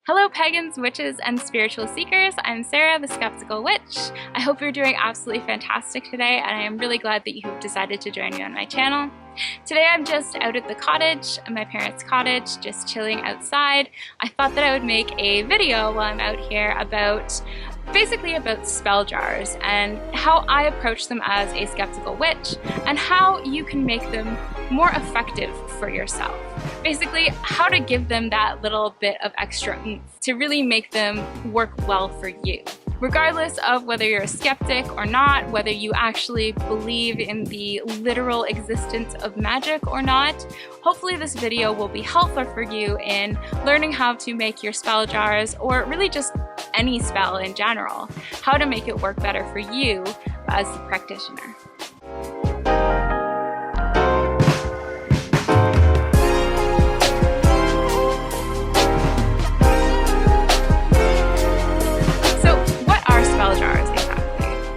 Hello pagans, witches, and spiritual seekers. I'm Sarah, the Skeptical Witch. I hope you're doing absolutely fantastic today, and I am really glad that you have decided to join me on my channel. Today I'm just out at the cottage, my parents' cottage, just chilling outside. I thought that I would make a video while I'm out here basically about spell jars and how I approach them as a skeptical witch and how you can make them more effective for yourself. Basically, how to give them that little bit of extra oomph to really make them work well for you. Regardless of whether you're a skeptic or not, whether you actually believe in the literal existence of magic or not, hopefully this video will be helpful for you in learning how to make your spell jars, or really just any spell in general, how to make it work better for you as the practitioner.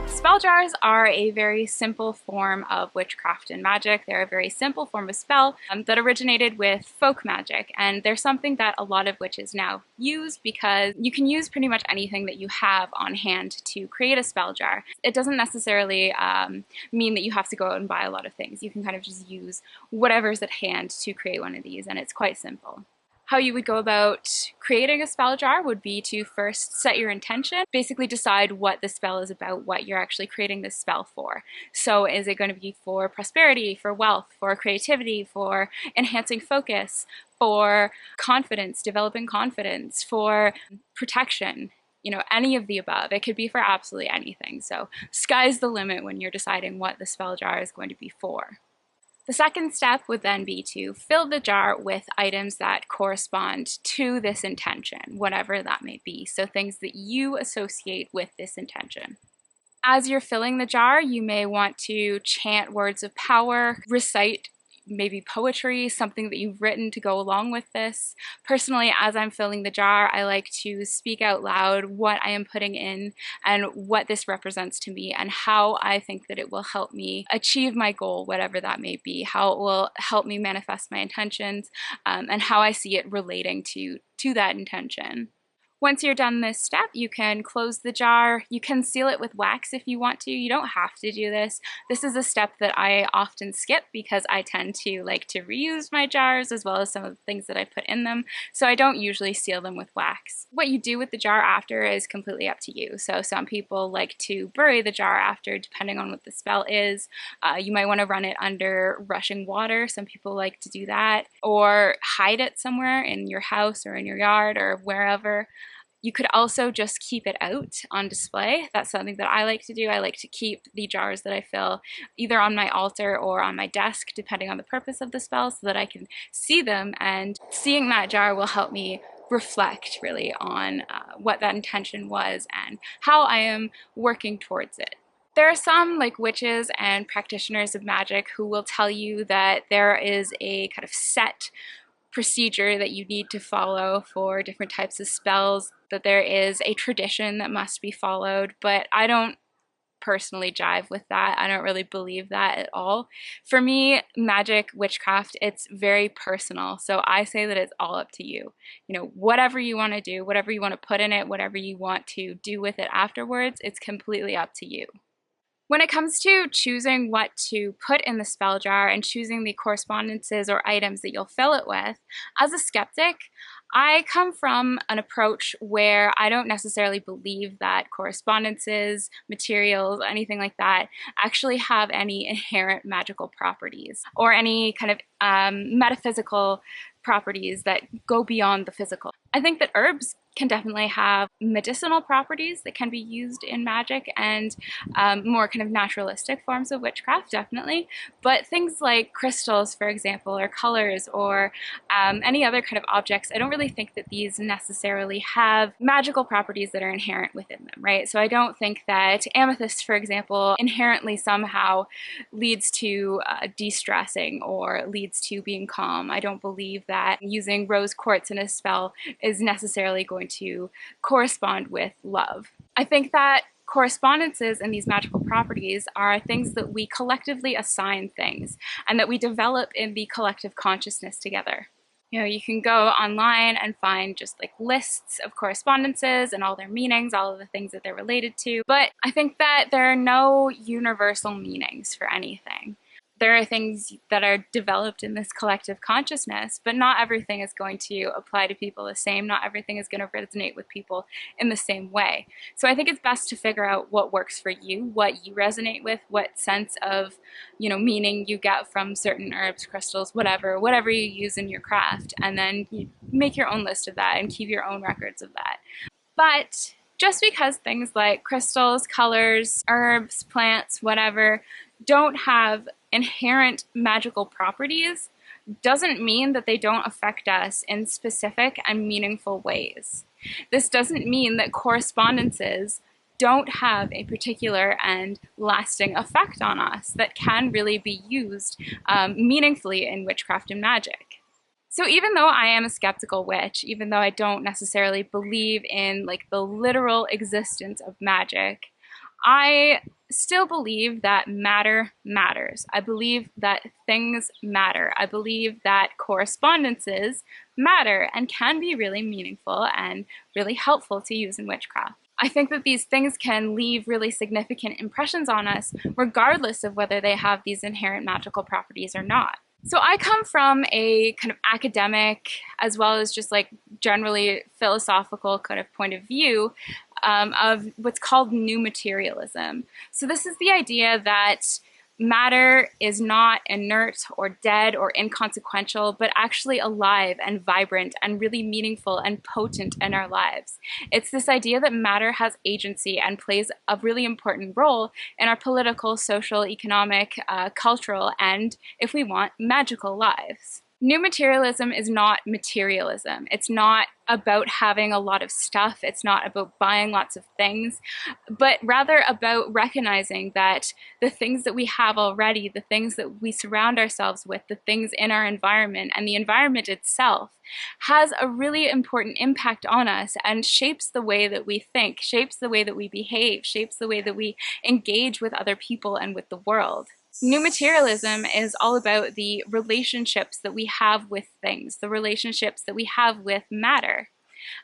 Spell jars are a very simple form of witchcraft and magic. They're a very simple form of spell that originated with folk magic, and they're something that a lot of witches now use because you can use pretty much anything that you have on hand to create a spell jar. It doesn't necessarily mean that you have to go out and buy a lot of things. You can kind of just use whatever's at hand to create one of these, and it's quite simple. How you would go about creating a spell jar would be to first set your intention, basically decide what the spell is about, what you're actually creating this spell for. So is it going to be for prosperity, for wealth, for creativity, for enhancing focus, for confidence, developing confidence, for protection? You know, any of the above. It could be for absolutely anything. So sky's the limit when you're deciding what the spell jar is going to be for. The second step would then be to fill the jar with items that correspond to this intention, whatever that may be. So things that you associate with this intention. As you're filling the jar, you may want to chant words of power, recite maybe poetry, something that you've written to go along with this. Personally, as I'm filling the jar, I like to speak out loud what I am putting in and what this represents to me and how I think that it will help me achieve my goal, whatever that may be, how it will help me manifest my intentions, and how I see it relating to that intention. Once you're done this step, you can close the jar. You can seal it with wax if you want to. You don't have to do this. This is a step that I often skip because I tend to like to reuse my jars as well as some of the things that I put in them. So I don't usually seal them with wax. What you do with the jar after is completely up to you. So some people like to bury the jar after, depending on what the spell is. You might want to run it under rushing water. Some people like to do that, or hide it somewhere in your house or in your yard or wherever. You could also just keep it out on display. That's something that I like to do. I like to keep the jars that I fill either on my altar or on my desk, depending on the purpose of the spell, so that I can see them, and seeing that jar will help me reflect really on what that intention was and how I am working towards it. There are some like witches and practitioners of magic who will tell you that there is a kind of set procedure that you need to follow for different types of spells, that there is a tradition that must be followed, but I don't personally jive with that. I don't really believe that at all. For me, magic, witchcraft, it's very personal. So I say that it's all up to you. You know, whatever you want to do, whatever you want to put in it, whatever you want to do with it afterwards, it's completely up to you. When it comes to choosing what to put in the spell jar and choosing the correspondences or items that you'll fill it with, as a skeptic, I come from an approach where I don't necessarily believe that correspondences, materials, anything like that actually have any inherent magical properties or any kind of metaphysical properties that go beyond the physical. I think that herbs can definitely have medicinal properties that can be used in magic and more kind of naturalistic forms of witchcraft, definitely. But things like crystals, for example, or colors, or any other kind of objects, I don't really think that these necessarily have magical properties that are inherent within them, right? So I don't think that amethyst, for example, inherently somehow leads to de-stressing or leads to being calm. I don't believe that using rose quartz in a spell is necessarily going to correspond with love. I think that correspondences and these magical properties are things that we collectively assign things and that we develop in the collective consciousness together. You know, you can go online and find just like lists of correspondences and all their meanings, all of the things that they're related to. But I think that there are no universal meanings for anything. There are things that are developed in this collective consciousness, but not everything is going to apply to people the same. Not everything is going to resonate with people in the same way. So I think it's best to figure out what works for you, what you resonate with, what sense of, meaning you get from certain herbs, crystals, whatever you use in your craft, and then you make your own list of that and keep your own records of that. But just because things like crystals, colors, herbs, plants, whatever, don't have inherent magical properties doesn't mean that they don't affect us in specific and meaningful ways. This doesn't mean that correspondences don't have a particular and lasting effect on us that can really be used meaningfully in witchcraft and magic. So even though I am a skeptical witch, even though I don't necessarily believe in like the literal existence of magic, I still believe that matter matters. I believe that things matter. I believe that correspondences matter and can be really meaningful and really helpful to use in witchcraft. I think that these things can leave really significant impressions on us, regardless of whether they have these inherent magical properties or not. So I come from a kind of academic, as well as just like generally philosophical kind of point of view of what's called new materialism. So this is the idea that matter is not inert or dead or inconsequential, but actually alive and vibrant and really meaningful and potent in our lives. It's this idea that matter has agency and plays a really important role in our political, social, economic, cultural, and, if we want, magical lives. New materialism is not materialism. It's not about having a lot of stuff. It's not about buying lots of things, but rather about recognizing that the things that we have already, the things that we surround ourselves with, the things in our environment and the environment itself has a really important impact on us and shapes the way that we think, shapes the way that we behave, shapes the way that we engage with other people and with the world. New materialism is all about the relationships that we have with things, the relationships that we have with matter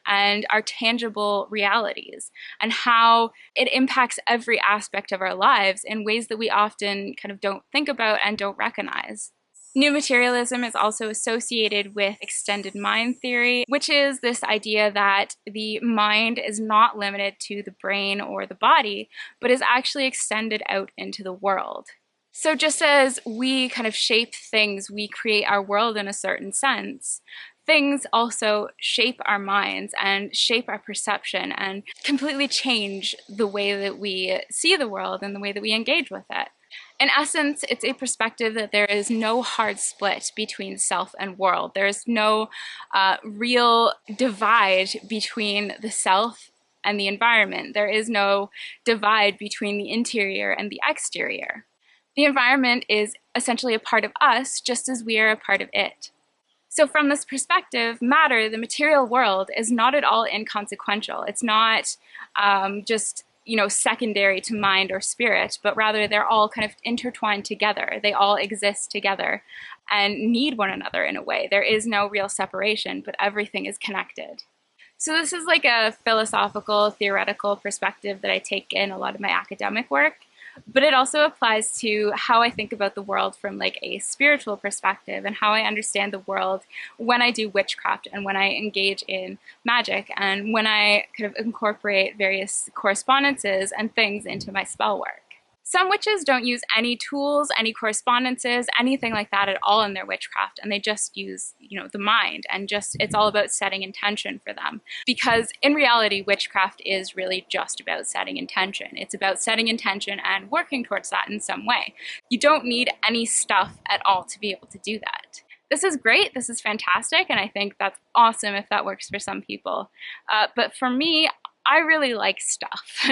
and our tangible realities, and how it impacts every aspect of our lives in ways that we often kind of don't think about and don't recognize. New materialism is also associated with extended mind theory, which is this idea that the mind is not limited to the brain or the body, but is actually extended out into the world. So just as we kind of shape things, we create our world in a certain sense, things also shape our minds and shape our perception and completely change the way that we see the world and the way that we engage with it. In essence, it's a perspective that there is no hard split between self and world. There's no real divide between the self and the environment. There is no divide between the interior and the exterior. The environment is essentially a part of us, just as we are a part of it. So from this perspective, matter, the material world, is not at all inconsequential. It's not just secondary to mind or spirit, but rather they're all kind of intertwined together. They all exist together and need one another in a way. There is no real separation, but everything is connected. So this is like a philosophical, theoretical perspective that I take in a lot of my academic work. But it also applies to how I think about the world from like a spiritual perspective and how I understand the world when I do witchcraft and when I engage in magic and when I kind of incorporate various correspondences and things into my spell work. Some witches don't use any tools, any correspondences, anything like that at all in their witchcraft, and they just use, the mind, and it's all about setting intention for them. Because in reality, witchcraft is really just about setting intention. It's about setting intention and working towards that in some way. You don't need any stuff at all to be able to do that. This is great, this is fantastic, and I think that's awesome if that works for some people. But for me, I really like stuff.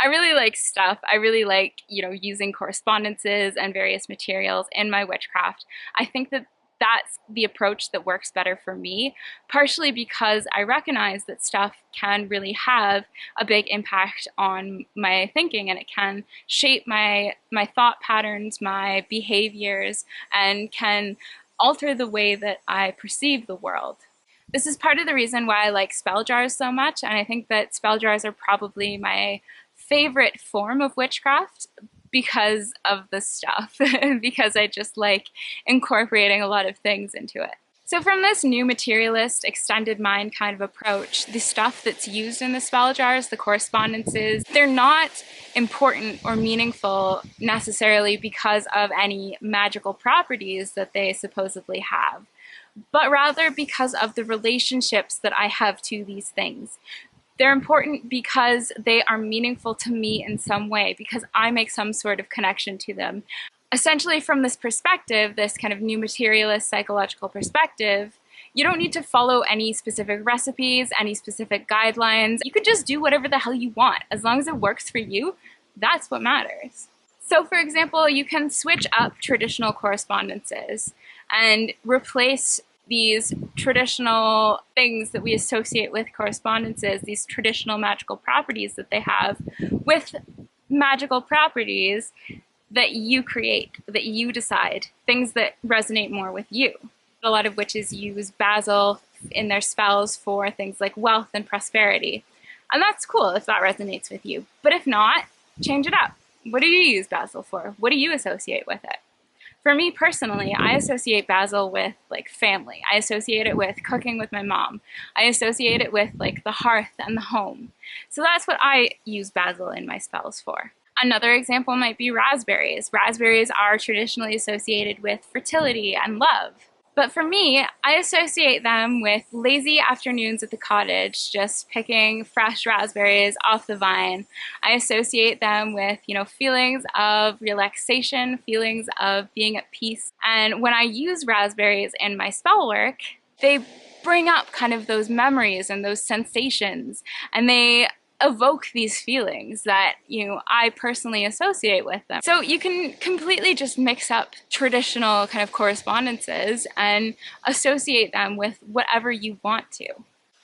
I really like stuff. I really like, using correspondences and various materials in my witchcraft. I think that that's the approach that works better for me, partially because I recognize that stuff can really have a big impact on my thinking, and it can shape my thought patterns, my behaviors, and can alter the way that I perceive the world. This is part of the reason why I like spell jars so much, and I think that spell jars are probably my favorite form of witchcraft because of the stuff, because I just like incorporating a lot of things into it. So from this new materialist, extended mind kind of approach, the stuff that's used in the spell jars, the correspondences, they're not important or meaningful necessarily because of any magical properties that they supposedly have, but rather because of the relationships that I have to these things. They're important because they are meaningful to me in some way, because I make some sort of connection to them. Essentially, from this perspective, this kind of new materialist psychological perspective, you don't need to follow any specific recipes, any specific guidelines. You can just do whatever the hell you want. As long as it works for you, that's what matters. So for example, you can switch up traditional correspondences and replace these traditional things that we associate with correspondences, these traditional magical properties that they have, with magical properties that you create, that you decide, things that resonate more with you. A lot of witches use basil in their spells for things like wealth and prosperity. And that's cool if that resonates with you. But if not, change it up. What do you use basil for? What do you associate with it? For me personally, I associate basil with like family. I associate it with cooking with my mom. I associate it with like the hearth and the home. So that's what I use basil in my spells for. Another example might be raspberries. Raspberries are traditionally associated with fertility and love. But for me, I associate them with lazy afternoons at the cottage, just picking fresh raspberries off the vine. I associate them with, feelings of relaxation, feelings of being at peace. And when I use raspberries in my spell work, they bring up kind of those memories and those sensations, and they evoke these feelings that, I personally associate with them. So you can completely just mix up traditional kind of correspondences and associate them with whatever you want to.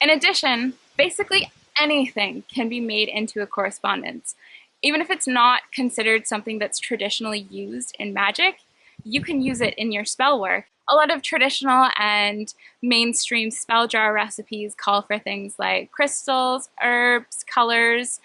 In addition, basically anything can be made into a correspondence. Even if it's not considered something that's traditionally used in magic, you can use it in your spell work. A lot of traditional and mainstream spell jar recipes call for things like crystals, herbs, colors,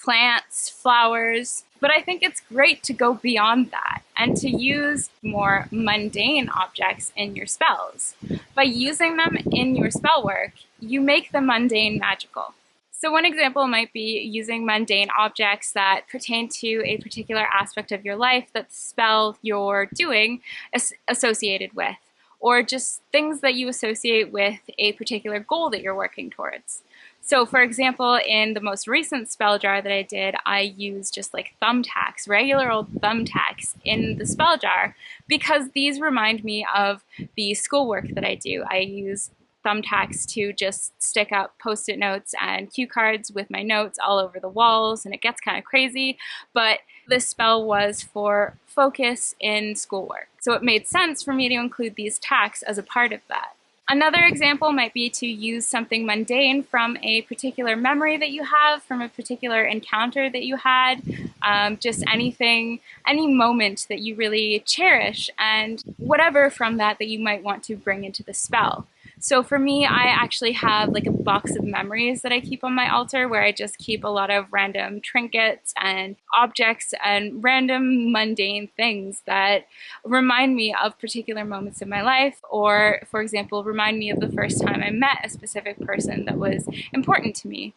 plants, flowers. But I think it's great to go beyond that and to use more mundane objects in your spells. By using them in your spell work, you make the mundane magical. So one example might be using mundane objects that pertain to a particular aspect of your life that the spell you're doing is associated with, or just things that you associate with a particular goal that you're working towards. So for example, in the most recent spell jar that I did, I used just like thumbtacks, regular old thumbtacks in the spell jar, because these remind me of the schoolwork that I do. I use thumbtacks to just stick up post-it notes and cue cards with my notes all over the walls, and it gets kind of crazy, but this spell was for focus in schoolwork. So it made sense for me to include these tacks as a part of that. Another example might be to use something mundane from a particular memory that you have, from a particular encounter that you had, just anything, any moment that you really cherish, and whatever from that you might want to bring into the spell. So for me, I actually have like a box of memories that I keep on my altar, where I just keep a lot of random trinkets and objects and random mundane things that remind me of particular moments in my life, or for example, remind me of the first time I met a specific person that was important to me.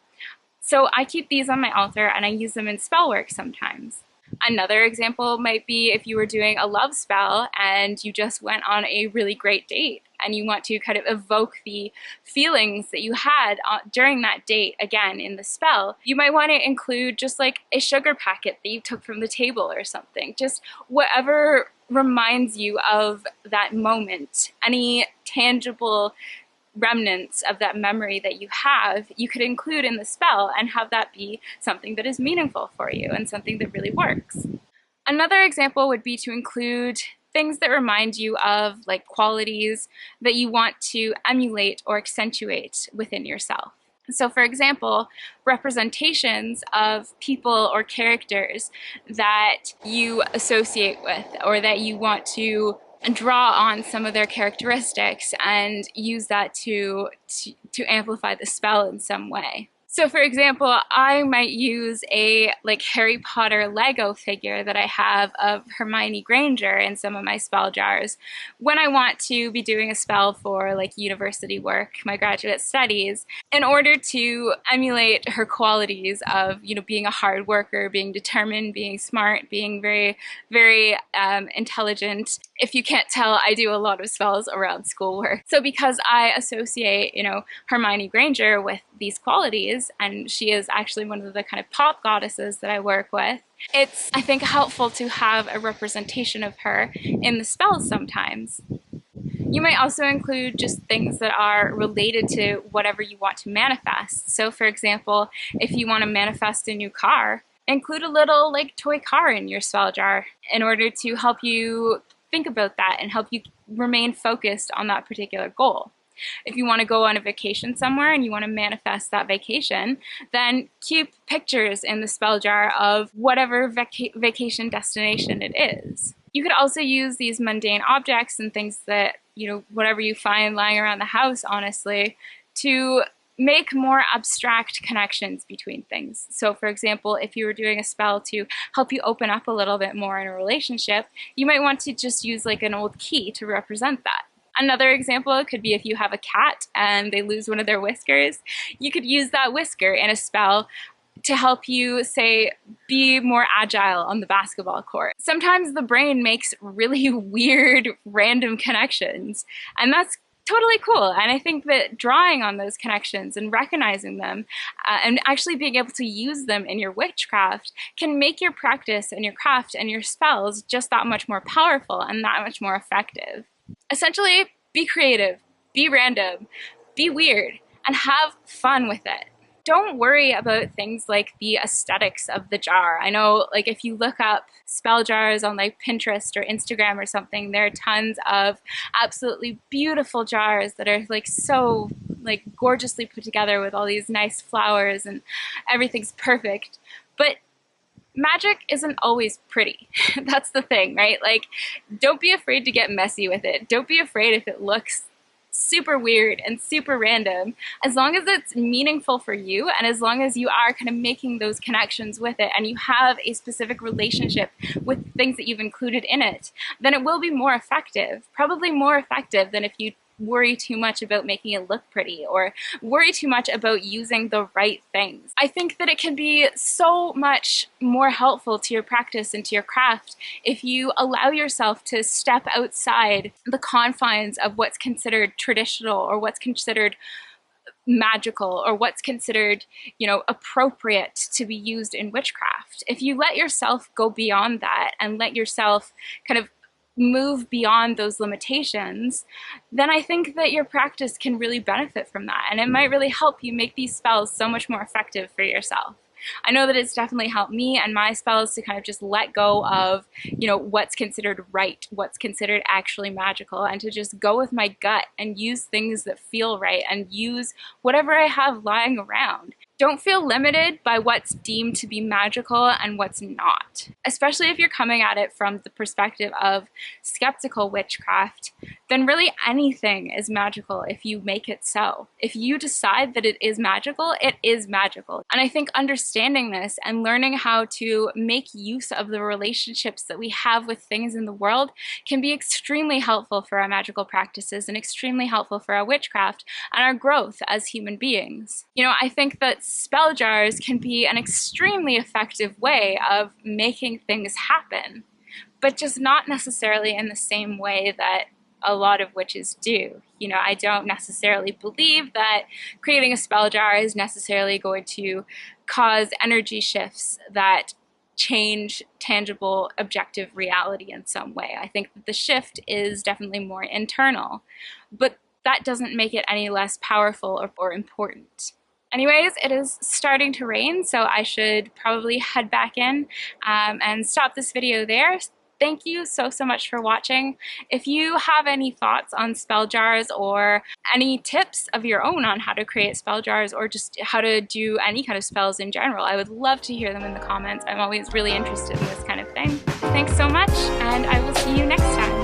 So I keep these on my altar and I use them in spell work sometimes. Another example might be if you were doing a love spell and you just went on a really great date and you want to kind of evoke the feelings that you had during that date again in the spell. You might want to include just like a sugar packet that you took from the table or something. Just whatever reminds you of that moment, any tangible remnants of that memory that you have, you could include in the spell and have that be something that is meaningful for you and something that really works. Another example would be to include things that remind you of like qualities that you want to emulate or accentuate within yourself. So for example, representations of people or characters that you associate with or that you want to draw on some of their characteristics and use that to amplify the spell in some way. So for example, I might use a like Harry Potter Lego figure that I have of Hermione Granger in some of my spell jars when I want to be doing a spell for like university work, my graduate studies, in order to emulate her qualities of, you know, being a hard worker, being determined, being smart, being very, very intelligent. If you can't tell, I do a lot of spells around schoolwork. So because I associate, you know, Hermione Granger with these qualities, and she is actually one of the kind of pop goddesses that I work with, it's, I think, helpful to have a representation of her in the spells sometimes. You might also include just things that are related to whatever you want to manifest. So for example, if you want to manifest a new car, include a little like toy car in your spell jar in order to help you think about that and help you remain focused on that particular goal. If you want to go on a vacation somewhere and you want to manifest that vacation, then keep pictures in the spell jar of whatever vacation destination it is. You could also use these mundane objects and things that, you know, whatever you find lying around the house, honestly, to make more abstract connections between things. So for example, if you were doing a spell to help you open up a little bit more in a relationship, you might want to just use like an old key to represent that. Another example could be if you have a cat and they lose one of their whiskers, you could use that whisker in a spell to help you, say, be more agile on the basketball court. Sometimes the brain makes really weird, random connections, and that's totally cool. And I think that drawing on those connections and recognizing them and actually being able to use them in your witchcraft can make your practice and your craft and your spells just that much more powerful and that much more effective. Essentially, be creative, be random, be weird, and have fun with it. Don't worry about things like the aesthetics of the jar. I know, like, if you look up spell jars on like Pinterest or Instagram or something, there are tons of absolutely beautiful jars that are like so like gorgeously put together with all these nice flowers and everything's perfect. But magic isn't always pretty. That's the thing, right? Like, don't be afraid to get messy with it. Don't be afraid if it looks super weird and super random, as long as it's meaningful for you and as long as you are kind of making those connections with it and you have a specific relationship with things that you've included in it, then it will be more effective, probably more effective than if you worry too much about making it look pretty or worry too much about using the right things. I think that it can be so much more helpful to your practice and to your craft if you allow yourself to step outside the confines of what's considered traditional or what's considered magical or what's considered, you know, appropriate to be used in witchcraft. If you let yourself go beyond that and let yourself kind of move beyond those limitations, then I think that your practice can really benefit from that, and it might really help you make these spells so much more effective for yourself. I know that it's definitely helped me and my spells to kind of just let go of, you know, what's considered right, what's considered actually magical, and to just go with my gut and use things that feel right and use whatever I have lying around. Don't feel limited by what's deemed to be magical and what's not. Especially if you're coming at it from the perspective of skeptical witchcraft, then really anything is magical if you make it so. If you decide that it is magical, it is magical. And I think understanding this and learning how to make use of the relationships that we have with things in the world can be extremely helpful for our magical practices and extremely helpful for our witchcraft and our growth as human beings. You know, I think that spell jars can be an extremely effective way of making things happen, but just not necessarily in the same way that a lot of witches do. You know, I don't necessarily believe that creating a spell jar is necessarily going to cause energy shifts that change tangible, objective reality in some way. I think that the shift is definitely more internal, but that doesn't make it any less powerful or important. Anyways, it is starting to rain, so I should probably head back in and stop this video there. Thank you so much for watching. If you have any thoughts on spell jars or any tips of your own on how to create spell jars or just how to do any kind of spells in general, I would love to hear them in the comments. I'm always really interested in this kind of thing. Thanks so much, and I will see you next time.